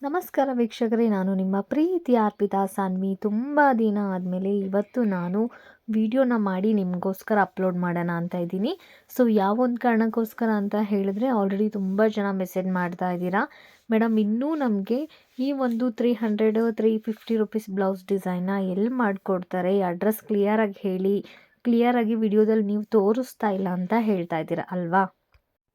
ನಮಸ್ಕಾರ ವೀಕ್ಷಕರೇ, ನಾನು ನಿಮ್ಮ ಪ್ರೀತಿಯ ಅರ್ಪಿತಾ ಸಾನ್ವಿ. ತುಂಬ ದಿನ ಆದಮೇಲೆ ಇವತ್ತು ನಾನು ವಿಡಿಯೋನ ಮಾಡಿ ನಿಮಗೋಸ್ಕರ ಅಪ್ಲೋಡ್ ಮಾಡೋಣ ಅಂತ ಇದ್ದೀನಿ. ಸೊ ಯಾವೊಂದು ಕಾರಣಕ್ಕೋಸ್ಕರ ಅಂತ ಹೇಳಿದ್ರೆ, ಆಲ್ರೆಡಿ ತುಂಬ ಜನ ಮೆಸೇಜ್ ಮಾಡ್ತಾ ಇದ್ದೀರಾ, ಮೇಡಮ್ ಇನ್ನೂ ನಮಗೆ ಈ ಒಂದು 300-350 ರುಪೀಸ್ ಬ್ಲೌಸ್ ಡಿಸೈನ್ನ ಎಲ್ಲಿ ಮಾಡಿಕೊಡ್ತಾರೆ, ಅಡ್ರೆಸ್ ಕ್ಲಿಯರಾಗಿ ಹೇಳಿ, ಕ್ಲಿಯರಾಗಿ ವಿಡಿಯೋದಲ್ಲಿ ನೀವು ತೋರಿಸ್ತಾ ಇಲ್ಲ ಅಂತ ಹೇಳ್ತಾ ಇದ್ದೀರಾ ಅಲ್ವಾ.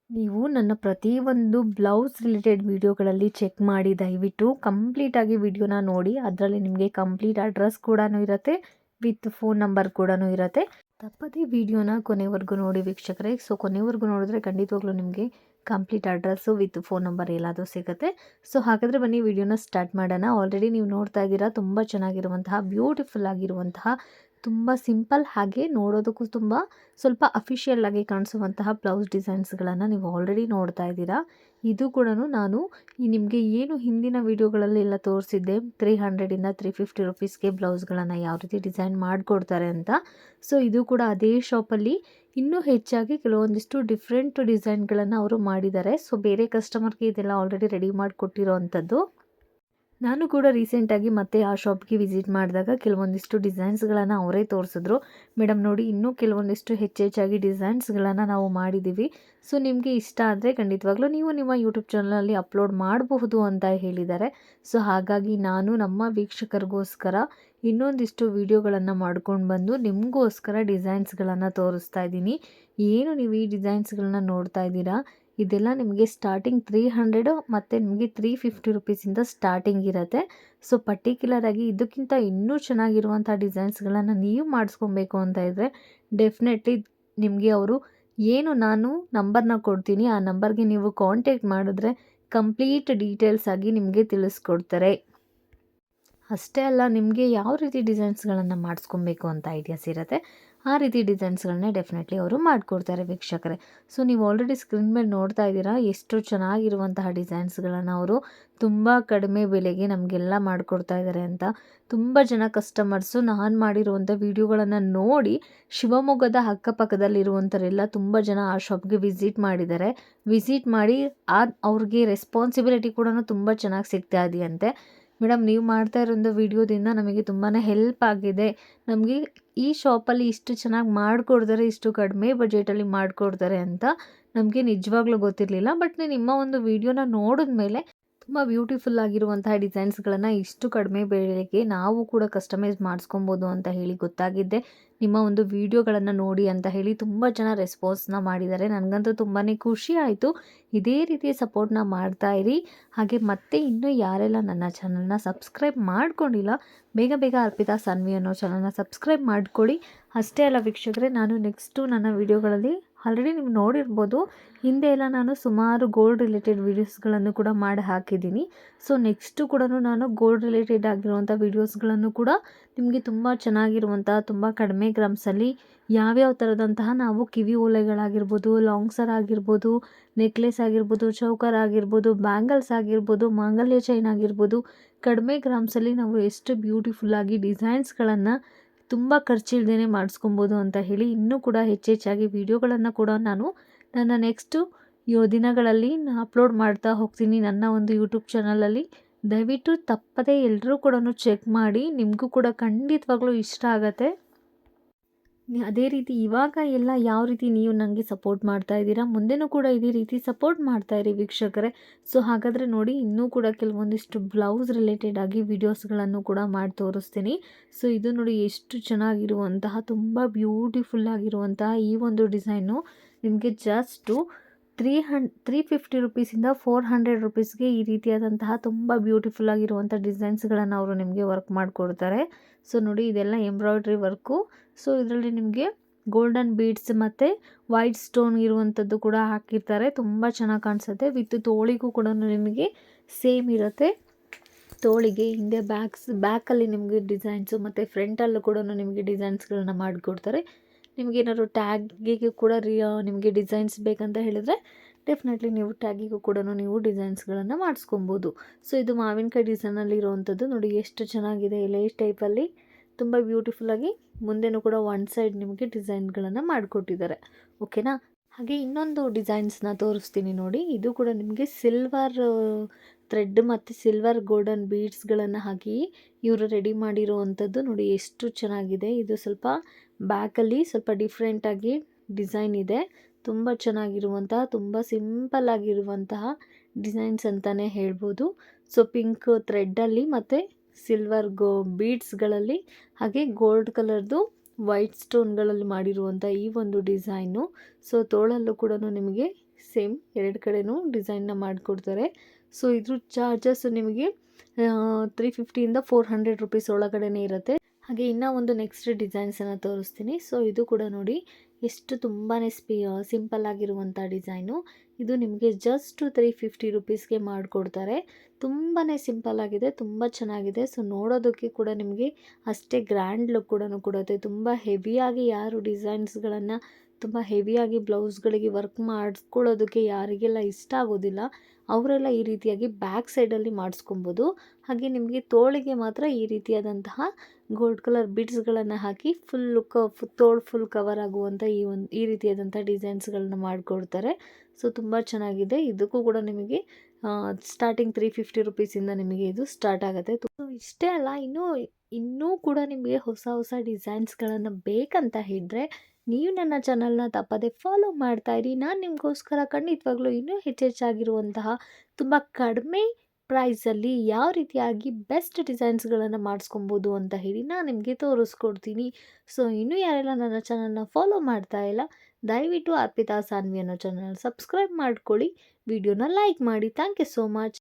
ನೀವು ನನ್ನ ಪ್ರತಿಯೊಂದು ಬ್ಲೌಸ್ ರಿಲೇಟೆಡ್ ವಿಡಿಯೋಗಳಲ್ಲಿ ಚೆಕ್ ಮಾಡಿ ದಯವಿಟ್ಟು ಕಂಪ್ಲೀಟಾಗಿ ವಿಡಿಯೋನ ನೋಡಿ. ಅದರಲ್ಲಿ ನಿಮಗೆ ಕಂಪ್ಲೀಟ್ ಅಡ್ರೆಸ್ ಕೂಡ ಇರುತ್ತೆ, ವಿತ್ ಫೋನ್ ನಂಬರ್ ಕೂಡ ಇರುತ್ತೆ. ತಪ್ಪದೇ ವಿಡಿಯೋನ ಕೊನೆವರೆಗೂ ನೋಡಿ ವೀಕ್ಷಕರೇ. ಸೊ ಕೊನೆವರೆಗೂ ನೋಡಿದ್ರೆ ಖಂಡಿತವಾಗ್ಲೂ ನಿಮಗೆ complete address with phone number ಎಲ್ಲದೂ ಸಿಗುತ್ತೆ. ಸೊ ಹಾಗಾದರೆ ಬನ್ನಿ ವಿಡಿಯೋನ ಸ್ಟಾರ್ಟ್ ಮಾಡೋಣ. ಆಲ್ರೆಡಿ ನೀವು ನೋಡ್ತಾ ಇದ್ದೀರಾ, ತುಂಬ ಚೆನ್ನಾಗಿರುವಂತಹ ಬ್ಯೂಟಿಫುಲ್ ಆಗಿರುವಂತಹ, ತುಂಬ ಸಿಂಪಲ್ ಹಾಗೆ ನೋಡೋದಕ್ಕೂ ತುಂಬ ಸ್ವಲ್ಪ ಅಫಿಷಿಯಲ್ ಆಗಿ ಕಾಣಿಸುವಂತಹ ಬ್ಲೌಸ್ ಡಿಸೈನ್ಸ್ಗಳನ್ನು ನೀವು ಆಲ್ರೆಡಿ ನೋಡ್ತಾ ಇದ್ದೀರಾ. ಇದು ಕೂಡ ನಾನು ನಿಮಗೆ ಏನು ಹಿಂದಿನ ವೀಡಿಯೋಗಳಲ್ಲೆಲ್ಲ ತೋರಿಸಿದ್ದೆ 300ಇಂದ 350 ರುಪೀಸ್ಗೆ ಬ್ಲೌಸ್ಗಳನ್ನು ಯಾವ ರೀತಿ ಡಿಸೈನ್ ಮಾಡಿಕೊಡ್ತಾರೆ ಅಂತ. ಸೊ ಇದು ಕೂಡ ಅದೇ ಶಾಪಲ್ಲಿ ಇನ್ನೂ ಹೆಚ್ಚಾಗಿ ಕೆಲವೊಂದಿಷ್ಟು ಡಿಫ್ರೆಂಟ್ ಡಿಸೈನ್ಗಳನ್ನು ಅವರು ಮಾಡಿದ್ದಾರೆ. ಸೊ ಬೇರೆ ಕಸ್ಟಮರ್ಗೆ ಇದೆಲ್ಲ ಆಲ್ರೆಡಿ ರೆಡಿ ಮಾಡಿಕೊಟ್ಟಿರೋ ಅಂಥದ್ದು. ನಾನು ಕೂಡ ರೀಸೆಂಟಾಗಿ ಮತ್ತೆ ಆ ಶಾಪ್ಗೆ ವಿಸಿಟ್ ಮಾಡಿದಾಗ ಕೆಲವೊಂದಿಷ್ಟು ಡಿಸೈನ್ಸ್ಗಳನ್ನು ಅವರೇ ತೋರಿಸಿದ್ರು. ಮೇಡಮ್ ನೋಡಿ, ಇನ್ನೂ ಕೆಲವೊಂದಿಷ್ಟು ಹೆಚ್ಚೆಚ್ಚಾಗಿ ಡಿಸೈನ್ಸ್ಗಳನ್ನು ನಾವು ಮಾಡಿದ್ದೀವಿ. ಸೊ ನಿಮಗೆ ಇಷ್ಟ ಆದರೆ ಖಂಡಿತವಾಗ್ಲೂ ನೀವು ನಿಮ್ಮ ಯೂಟ್ಯೂಬ್ ಚಾನಲಲ್ಲಿ ಅಪ್ಲೋಡ್ ಮಾಡಬಹುದು ಅಂತ ಹೇಳಿದ್ದಾರೆ. ಸೊ ಹಾಗಾಗಿ ನಾನು ನಮ್ಮ ವೀಕ್ಷಕರಿಗೋಸ್ಕರ ಇನ್ನೊಂದಿಷ್ಟು ವಿಡಿಯೋಗಳನ್ನು ಮಾಡ್ಕೊಂಡು ಬಂದು ನಿಮಗೋಸ್ಕರ ಡಿಸೈನ್ಸ್ಗಳನ್ನು ತೋರಿಸ್ತಾ ಇದ್ದೀನಿ. ಏನು ನೀವು ಈ ಡಿಸೈನ್ಸ್ಗಳನ್ನ ನೋಡ್ತಾ ಇದ್ದೀರಾ, ಇದೆಲ್ಲ ನಿಮಗೆ ಸ್ಟಾರ್ಟಿಂಗ್ 300 ಮತ್ತು ನಿಮಗೆ 350 ರುಪೀಸಿಂದ ಸ್ಟಾರ್ಟಿಂಗ್ ಇರುತ್ತೆ. ಸೊ ಪರ್ಟಿಕ್ಯುಲರಾಗಿ ಇದಕ್ಕಿಂತ ಇನ್ನೂ ಚೆನ್ನಾಗಿರುವಂಥ ಡಿಸೈನ್ಸ್ಗಳನ್ನು ನೀವು ಮಾಡಿಸ್ಕೊಬೇಕು ಅಂತ ಇದ್ದರೆ ಡೆಫಿನೆಟ್ಲಿ ನಿಮಗೆ ಅವರು ಏನು ನಾನು ನಂಬರ್ನ ಕೊಡ್ತೀನಿ, ಆ ನಂಬರ್ಗೆ ನೀವು ಕಾಂಟ್ಯಾಕ್ಟ್ ಮಾಡಿದ್ರೆ ಕಂಪ್ಲೀಟ್ ಡೀಟೇಲ್ಸ್ ಆಗಿ ನಿಮಗೆ ತಿಳಿಸ್ಕೊಡ್ತಾರೆ. ಅಷ್ಟೇ ಅಲ್ಲ, ನಿಮಗೆ ಯಾವ ರೀತಿ ಡಿಸೈನ್ಸ್ಗಳನ್ನು ಮಾಡಿಸ್ಕೊಬೇಕು ಅಂತ ಐಡಿಯಾಸ್ ಇರುತ್ತೆ, ಆ ರೀತಿ ಡಿಸೈನ್ಸ್ಗಳನ್ನೇ ಡೆಫಿನೆಟ್ಲಿ ಅವರು ಮಾಡಿಕೊಡ್ತಾರೆ ವೀಕ್ಷಕರೇ. ಸೊ ನೀವು ಆಲ್ರೆಡಿ ಸ್ಕ್ರೀನ್ ಮೇಲೆ ನೋಡ್ತಾ ಇದ್ದೀರಾ, ಎಷ್ಟು ಚೆನ್ನಾಗಿರುವಂತಹ ಡಿಸೈನ್ಸ್ಗಳನ್ನು ಅವರು ತುಂಬ ಕಡಿಮೆ ಬೆಲೆಗೆ ನಮಗೆಲ್ಲ ಮಾಡಿಕೊಡ್ತಾ ಇದ್ದಾರೆ ಅಂತ. ತುಂಬ ಜನ ಕಸ್ಟಮರ್ಸು ನಾನು ಮಾಡಿರುವಂಥ ವಿಡಿಯೋಗಳನ್ನು ನೋಡಿ ಶಿವಮೊಗ್ಗದ ಅಕ್ಕಪಕ್ಕದಲ್ಲಿರುವಂಥವರೆಲ್ಲ ತುಂಬ ಜನ ಆ ಶಾಪ್ಗೆ ವಿಸಿಟ್ ಮಾಡಿದ್ದಾರೆ. ವಿಸಿಟ್ ಮಾಡಿ ಅವ್ರಿಗೆ ರೆಸ್ಪಾನ್ಸಿಬಿಲಿಟಿ ಕೂಡ ತುಂಬ ಚೆನ್ನಾಗಿ ಸಿಗ್ತಾ ಇದೆಯಂತೆ. ಮೇಡಮ್ ನೀವು ಮಾಡ್ತಾ ಇರೋಂಥ ವಿಡಿಯೋದಿಂದ ನಮಗೆ ತುಂಬಾ ಹೆಲ್ಪ್ ಆಗಿದೆ, ನಮಗೆ ಈ ಶಾಪಲ್ಲಿ ಇಷ್ಟು ಚೆನ್ನಾಗಿ ಮಾಡಿಕೊಡ್ತಾರೆ, ಇಷ್ಟು ಕಡಿಮೆ ಬಜೆಟಲ್ಲಿ ಮಾಡಿಕೊಡ್ತಾರೆ ಅಂತ ನಮಗೆ ನಿಜವಾಗ್ಲೂ ಗೊತ್ತಿರಲಿಲ್ಲ. ಬಟ್ ನಿಮ್ಮ ಒಂದು ವಿಡಿಯೋನ ನೋಡಿದ ಮೇಲೆ ತುಂಬ ಬ್ಯೂಟಿಫುಲ್ ಆಗಿರುವಂತಹ ಡಿಸೈನ್ಸ್ಗಳನ್ನು ಇಷ್ಟು ಕಡಿಮೆ ಬೆಲೆಗೆ ನಾವು ಕೂಡ ಕಸ್ಟಮೈಸ್ ಮಾಡಿಸ್ಕೊಬೋದು ಅಂತ ಹೇಳಿ ಗೊತ್ತಾಗಿದ್ದೆ ನಿಮ್ಮ ಒಂದು ವಿಡಿಯೋಗಳನ್ನು ನೋಡಿ ಅಂತ ಹೇಳಿ ತುಂಬ ಜನ ರೆಸ್ಪಾನ್ಸ್ನ ಮಾಡಿದ್ದಾರೆ. ನನಗಂತೂ ತುಂಬಾ ಖುಷಿ ಆಯಿತು. ಇದೇ ರೀತಿ ಸಪೋರ್ಟ್ನ ಮಾಡ್ತಾ ಇರಿ. ಹಾಗೆ ಮತ್ತೆ ಇನ್ನೂ ಯಾರೆಲ್ಲ ನನ್ನ ಚಾನಲ್ನ ಸಬ್ಸ್ಕ್ರೈಬ್ ಮಾಡ್ಕೊಂಡಿಲ್ಲ, ಬೇಗ ಬೇಗ ಅರ್ಪಿತಾ ಸಾನ್ವಿ ಅನ್ನೋ ಚಾನಲ್ನ ಸಬ್ಸ್ಕ್ರೈಬ್ ಮಾಡ್ಕೊಳ್ಳಿ. ಅಷ್ಟೇ ಅಲ್ಲ ವೀಕ್ಷಕರೇ, ನಾನು ನೆಕ್ಸ್ಟು ನನ್ನ ವಿಡಿಯೋಗಳಲ್ಲಿ ಆಲ್ರೆಡಿ ನೀವು ನೋಡಿರ್ಬೋದು, ಹಿಂದೆ ಎಲ್ಲ ನಾನು ಸುಮಾರು ಗೋಲ್ಡ್ ರಿಲೇಟೆಡ್ ವೀಡಿಯೋಸ್ಗಳನ್ನು ಕೂಡ ಮಾಡಿ ಹಾಕಿದ್ದೀನಿ. ಸೊ ನೆಕ್ಸ್ಟು ಕೂಡ ನಾನು ಗೋಲ್ಡ್ ರಿಲೇಟೆಡ್ ಆಗಿರುವಂಥ ವೀಡಿಯೋಸ್ಗಳನ್ನು ಕೂಡ ನಿಮಗೆ ತುಂಬ ಚೆನ್ನಾಗಿರುವಂಥ, ತುಂಬ ಕಡಿಮೆ ಗ್ರಾಮ್ಸಲ್ಲಿ ಯಾವ್ಯಾವ ಥರದಂತಹ ನಾವು ಕಿವಿ ಓಲೆಗಳಾಗಿರ್ಬೋದು, ಲಾಂಗ್ ಸರ್ ಆಗಿರ್ಬೋದು, ನೆಕ್ಲೆಸ್ ಆಗಿರ್ಬೋದು, ಚೌಕರ್ ಆಗಿರ್ಬೋದು, ಬ್ಯಾಂಗಲ್ಸ್ ಆಗಿರ್ಬೋದು, ಮಾಂಗಲ್ಯ ಚೈನ್ ಆಗಿರ್ಬೋದು, ಕಡಿಮೆ ಗ್ರಾಮ್ಸಲ್ಲಿ ನಾವು ಎಷ್ಟು ಬ್ಯೂಟಿಫುಲ್ಲಾಗಿ ಡಿಸೈನ್ಸ್ಗಳನ್ನು ತುಂಬ ಖರ್ಚಿಲ್ದೇ ಮಾಡಿಸ್ಕೊಬೋದು ಅಂತ ಹೇಳಿ ಇನ್ನೂ ಕೂಡ ಹೆಚ್ಚೆಚ್ಚಾಗಿ ವಿಡಿಯೋಗಳನ್ನು ಕೂಡ ನಾನು ನನ್ನ ನೆಕ್ಸ್ಟು ದಿನಗಳಲ್ಲಿ ಅಪ್ಲೋಡ್ ಮಾಡ್ತಾ ಹೋಗ್ತೀನಿ ನನ್ನ ಒಂದು ಯೂಟ್ಯೂಬ್ ಚಾನಲಲ್ಲಿ. ದಯವಿಟ್ಟು ತಪ್ಪದೇ ಎಲ್ಲರೂ ಕೂಡ ಚೆಕ್ ಮಾಡಿ, ನಿಮಗೂ ಕೂಡ ಖಂಡಿತವಾಗ್ಲೂ ಇಷ್ಟ ಆಗುತ್ತೆ. ಅದೇ ರೀತಿ ಇವಾಗ ಎಲ್ಲ ಯಾವ ರೀತಿ ನೀವು ನನಗೆ ಸಪೋರ್ಟ್ ಮಾಡ್ತಾ ಇದ್ದೀರಾ, ಮುಂದೆನೂ ಕೂಡ ಇದೇ ರೀತಿ ಸಪೋರ್ಟ್ ಮಾಡ್ತಾ ಇರಿ ವೀಕ್ಷಕರೇ. ಸೊ ಹಾಗಾದರೆ ನೋಡಿ, ಇನ್ನೂ ಕೂಡ ಕೆಲವೊಂದಿಷ್ಟು ಬ್ಲೌಸ್ ರಿಲೇಟೆಡ್ ಆಗಿ ವಿಡಿಯೋಸ್ಗಳನ್ನು ಕೂಡ ಮಾಡಿ ತೋರಿಸ್ತೀನಿ. ಸೊ ಇದು ನೋಡಿ ಎಷ್ಟು ಚೆನ್ನಾಗಿರುವಂತಹ, ತುಂಬ ಬ್ಯೂಟಿಫುಲ್ ಆಗಿರುವಂತಹ ಈ ಒಂದು ಡಿಸೈನು ನಿಮಗೆ ಜಸ್ಟು 350 ರುಪೀಸಿಂದ 400 ರುಪೀಸ್ಗೆ ಈ ರೀತಿಯಾದಂತಹ ತುಂಬ ಬ್ಯೂಟಿಫುಲ್ ಆಗಿರುವಂಥ ಡಿಸೈನ್ಸ್ಗಳನ್ನು ಅವರು ನಿಮಗೆ ವರ್ಕ್ ಮಾಡಿಕೊಡ್ತಾರೆ. ಸೊ ನೋಡಿ, ಇದೆಲ್ಲ ಎಂಬ್ರಾಯ್ಡ್ರಿ ವರ್ಕು. ಸೊ ಇದರಲ್ಲಿ ನಿಮಗೆ ಗೋಲ್ಡನ್ ಬೀಡ್ಸ್ ಮತ್ತು ವೈಟ್ ಸ್ಟೋನ್ ಇರುವಂಥದ್ದು ಕೂಡ ಹಾಕಿರ್ತಾರೆ. ತುಂಬ ಚೆನ್ನಾಗಿ ಕಾಣಿಸುತ್ತೆ. ವಿತ್ ತೋಳಿಗೂ ಕೂಡ ನಿಮಗೆ ಸೇಮ್ ಇರುತ್ತೆ. ತೋಳಿಗೆ ಹಿಂದೆ ಬ್ಯಾಕಲ್ಲಿ ನಿಮಗೆ ಡಿಸೈನ್ಸು ಮತ್ತು ಫ್ರಂಟಲ್ಲೂ ಕೂಡ ನಿಮಗೆ ಡಿಸೈನ್ಸ್ಗಳನ್ನ ಮಾಡಿಕೊಡ್ತಾರೆ. ನಿಮಗೇನಾದ್ರು ಟ್ಯಾಗಿಗೆ ಕೂಡ ನಿಮಗೆ ಡಿಸೈನ್ಸ್ ಬೇಕಂತ ಹೇಳಿದರೆ ಡೆಫಿನೆಟ್ಲಿ ನೀವು ಟ್ಯಾಗಿಗೂ ಕೂಡ ನೀವು ಡಿಸೈನ್ಸ್ಗಳನ್ನು ಮಾಡಿಸ್ಕೊಬೋದು. ಸೊ ಇದು ಮಾವಿನಕಾಯಿ ಡಿಸೈನಲ್ಲಿ ಇರೋವಂಥದ್ದು ನೋಡಿ, ಎಷ್ಟು ಚೆನ್ನಾಗಿದೆ. ಎಲೆ ಟೈಪಲ್ಲಿ ತುಂಬ ಬ್ಯೂಟಿಫುಲ್ಲಾಗಿ ಮುಂದೆನೂ ಕೂಡ ಒನ್ ಸೈಡ್ ನಿಮಗೆ ಡಿಸೈನ್ಗಳನ್ನು ಮಾಡಿಕೊಟ್ಟಿದ್ದಾರೆ. ಓಕೆನಾ. ಹಾಗೆ ಇನ್ನೊಂದು ಡಿಸೈನ್ಸ್ನ ತೋರಿಸ್ತೀನಿ ನೋಡಿ. ಇದು ಕೂಡ ನಿಮಗೆ ಸಿಲ್ವರ್ ಥ್ರೆಡ್ ಮತ್ತು ಸಿಲ್ವರ್ ಗೋಲ್ಡನ್ ಬೀಡ್ಸ್ಗಳನ್ನು ಹಾಕಿ ಇವರು ರೆಡಿ ಮಾಡಿರುವಂಥದ್ದು ನೋಡಿ ಎಷ್ಟು ಚೆನ್ನಾಗಿದೆ. ಇದು ಸ್ವಲ್ಪ ಬ್ಯಾಕಲ್ಲಿ ಸ್ವಲ್ಪ ಡಿಫ್ರೆಂಟಾಗಿ ಡಿಸೈನ್ ಇದೆ. ತುಂಬ ಚೆನ್ನಾಗಿರುವಂತಹ, ತುಂಬ ಸಿಂಪಲ್ ಆಗಿರುವಂತಹ ಡಿಸೈನ್ಸ್ ಅಂತಲೇ ಹೇಳ್ಬೋದು. ಸೊ ಪಿಂಕ್ ಥ್ರೆಡ್ಡಲ್ಲಿ ಮತ್ತು ಸಿಲ್ವರ್ ಬೀಡ್ಸ್ಗಳಲ್ಲಿ ಹಾಗೆ ಗೋಲ್ಡ್ ಕಲರ್ದು ವೈಟ್ ಸ್ಟೋನ್ಗಳಲ್ಲಿ ಮಾಡಿರುವಂಥ ಈ ಒಂದು ಡಿಸೈನು. ಸೊ ತೋಳಲ್ಲೂ ಕೂಡ ನಿಮಗೆ ಸೇಮ್ ಎರಡು ಕಡೆನೂ ಡಿಸೈನ್ನ ಮಾಡಿಕೊಡ್ತಾರೆ. ಸೊ ಇದ್ರ ಚಾರ್ಜಸ್ ನಿಮಗೆ 350ಇಂದ 400 ರುಪೀಸ್ ಒಳಗಡೆನೇ ಇರುತ್ತೆ. ಹಾಗೆ ಇನ್ನೂ ಒಂದು ನೆಕ್ಸ್ಟ್ ಡಿಸೈನ್ಸನ್ನು ತೋರಿಸ್ತೀನಿ. ಸೊ ಇದು ಕೂಡ ನೋಡಿ ಎಷ್ಟು ತುಂಬಾ ಸಿಂಪಲ್ ಆಗಿರುವಂಥ ಡಿಸೈನು. ಇದು ನಿಮಗೆ ಜಸ್ಟ್ 350 ರುಪೀಸ್ಗೆ ಮಾಡಿಕೊಡ್ತಾರೆ. ತುಂಬಾ ಸಿಂಪಲ್ ಆಗಿದೆ, ತುಂಬ ಚೆನ್ನಾಗಿದೆ. ಸೊ ನೋಡೋದಕ್ಕೆ ಕೂಡ ನಿಮಗೆ ಅಷ್ಟೇ ಗ್ರ್ಯಾಂಡ್ ಲುಕ್ ಕೂಡ ಕೊಡುತ್ತೆ. ತುಂಬ ಹೆವಿಯಾಗಿ ಯಾರು ಡಿಸೈನ್ಸ್ಗಳನ್ನು ತುಂಬ ಹೆವಿಯಾಗಿ ಬ್ಲೌಸ್ಗಳಿಗೆ ವರ್ಕ್ ಮಾಡಿಸ್ಕೊಳ್ಳೋದಕ್ಕೆ ಯಾರಿಗೆಲ್ಲ ಇಷ್ಟ ಆಗೋದಿಲ್ಲ ಅವರೆಲ್ಲ ಈ ರೀತಿಯಾಗಿ ಬ್ಯಾಕ್ ಸೈಡಲ್ಲಿ ಮಾಡಿಸ್ಕೊಬೋದು. ಹಾಗೆ ನಿಮಗೆ ತೋಳಿಗೆ ಮಾತ್ರ ಈ ರೀತಿಯಾದಂತಹ ಗೋಲ್ಡ್ ಕಲರ್ ಬೀಡ್ಸ್ಗಳನ್ನು ಹಾಕಿ ತೋಳು ಫುಲ್ ಕವರ್ ಆಗುವಂಥ ಈ ರೀತಿಯಾದಂಥ ಡಿಸೈನ್ಸ್ಗಳನ್ನ ಮಾಡಿಕೊಡ್ತಾರೆ. ಸೊ ತುಂಬ ಚೆನ್ನಾಗಿದೆ. ಇದಕ್ಕೂ ಕೂಡ ನಿಮಗೆ ಸ್ಟಾರ್ಟಿಂಗ್ 350 ರುಪೀಸಿಂದ ನಿಮಗೆ ಇದು ಸ್ಟಾರ್ಟ್ ಆಗುತ್ತೆ. ಸೊ ಇಷ್ಟೇ ಅಲ್ಲ, ಇನ್ನೂ ಕೂಡ ನಿಮಗೆ ಹೊಸ ಹೊಸ ಡಿಸೈನ್ಸ್ಗಳನ್ನು ಬೇಕಂತ ಹೇಳಿದ್ರೆ ನೀವು ನನ್ನ ಚಾನಲ್ನ ತಪ್ಪದೆ ಫಾಲೋ ಮಾಡ್ತಾಯಿರಿ. ನಾನು ನಿಮಗೋಸ್ಕರ ಖಂಡಿತವಾಗ್ಲೂ ಇನ್ನೂ ಹೆಚ್ಚೆಚ್ಚಾಗಿರುವಂತಹ ತುಂಬ ಕಡಿಮೆ ಪ್ರೈಸಲ್ಲಿ ಯಾವ ರೀತಿಯಾಗಿ ಬೆಸ್ಟ್ ಡಿಸೈನ್ಸ್ಗಳನ್ನು ಮಾಡಿಸ್ಕೊಬೋದು ಅಂತ ಹೇಳಿ ನಾನು ನಿಮಗೆ ತೋರಿಸ್ಕೊಡ್ತೀನಿ. ಸೊ ಇನ್ನೂ ಯಾರೆಲ್ಲ ನನ್ನ ಚಾನಲ್ನ ಫಾಲೋ ಮಾಡ್ತಾ ಇಲ್ಲ, ದಯವಿಟ್ಟು ಅರ್ಪಿತಾ ಸಾನ್ವಿ ಅನ್ನೋ ಚಾನಲ್ ಸಬ್ಸ್ಕ್ರೈಬ್ ಮಾಡ್ಕೊಳ್ಳಿ, ವಿಡಿಯೋನ ಲೈಕ್ ಮಾಡಿ. Thank you so much.